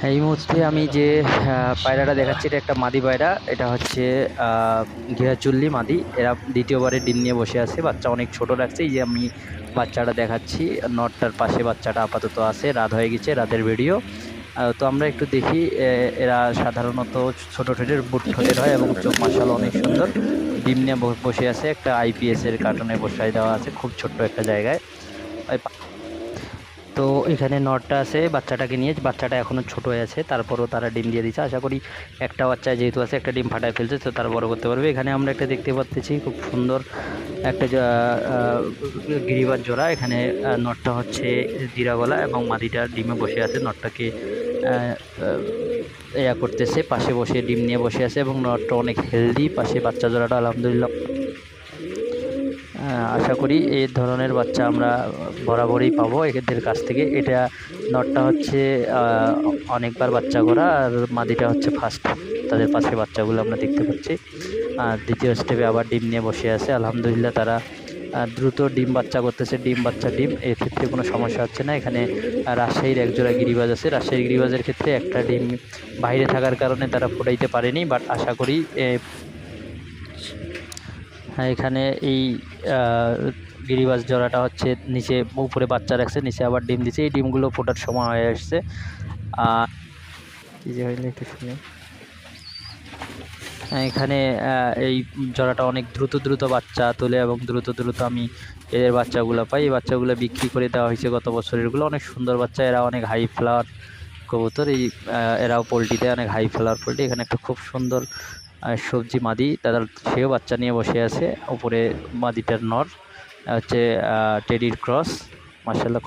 এই মুহূর্তে আমি যে পায়রাটা দেখাচ্ছি এটা একটা মাদি পায়রা। এটা হচ্ছে ঘিরাচুল্লি মাদি। এরা দ্বিতীয়বারে ডিম নিয়ে বসে আছে। বাচ্চা অনেক ছোট লাগছে। এই যে আমি বাচ্চাটা দেখাচ্ছি, নটটার পাশে বাচ্চাটা আপাতত আছে। রাত হয়ে গেছে, রাতের ভিডিও। তো আমরা একটু দেখি। এরা সাধারণত ছোট ঠোঁটের বুট ঠোঁটের হয় এবং চোখ মাশাআল্লাহ অনেক সুন্দর। ডিম নিয়ে বসে আছে, একটা আইপিএস এর কার্টুনে বসায় দেওয়া আছে খুব ছোট্ট একটা জায়গায়। তো এখানে নটটা আছে বাচ্চাটাকে নিয়ে। বাচ্চাটা এখনও ছোট হয়ে আছে, তারপরও তারা ডিম দিয়ে দিচ্ছে। আশা করি একটা বাচ্চা যেহেতু আছে, একটা ডিম ফাটায় ফেলছে, তো তারা বড় করতে পারবে। এখানে আমরা একটা দেখতে পাচ্ছি খুব সুন্দর একটা গিরিবাজ জোড়া। এখানে নটটা হচ্ছে দিরা গলা এবং মাদিটা ডিমে বসে আছে। নটটাকে ইয়া করতেছে, পাশে বসে ডিম নিয়ে বসে আছে এবং নটটা অনেক হেলদি। পাশে বাচ্চা জোড়াটা আলহামদুলিল্লাহ। আশা করি এই ধরনের বাচ্চা আমরা বরাবরই পাবো এদের কাছ থেকে। এটা নটটা হচ্ছে অনেকবার বাচ্চা করা, আর মাদিটা হচ্ছে ফার্স্ট। তাদের পাশে বাচ্চাগুলো আমরা দেখতে পাচ্ছি। আর দ্বিতীয় স্টেপে আবার ডিম নিয়ে বসে আছে। আলহামদুলিল্লাহ তারা দ্রুত ডিম বাচ্চা করতেছে। ডিম বাচ্চা ডিম, এর ক্ষেত্রে কোনো সমস্যা হচ্ছে না। এখানে রাজশাহীর একজোড়া গিরিবাজ আছে। রাজশাহীর গিরিবাজের ক্ষেত্রে একটা ডিম বাইরে থাকার কারণে তারা ফোটাইতে পারেনি, বাট আশা করি হ্যাঁ, এখানে এই গিরিবাজ জোড়াটা হচ্ছে নিচে, উপরে বাচ্চা রাখছে, নিচে আবার ডিম দিচ্ছে। এই ডিমগুলো ফোটার সময় হয়ে আসছে। আর কি যে হইলে একটু শুনে, এখানে এই জোড়াটা অনেক দ্রুত দ্রুত বাচ্চা তোলে এবং দ্রুত দ্রুত আমি এদের বাচ্চাগুলো পাই। এই বাচ্চাগুলো বিক্রি করে দেওয়া হয়েছে গত বছরেরগুলো। অনেক সুন্দর বাচ্চা, এরা অনেক হাই ফ্লাওয়ার কবুতর। এই এরাও পোলট্রিতে অনেক হাই ফ্লাওয়ার পোলট্রি। এখানে একটা খুব সুন্দর সবজি মাদি, তাদের সেও বাচ্চা নিয়ে বসে আছে। উপরে মাদিটার নর হচ্ছে টেডির ক্রস, মাশাআল্লাহ।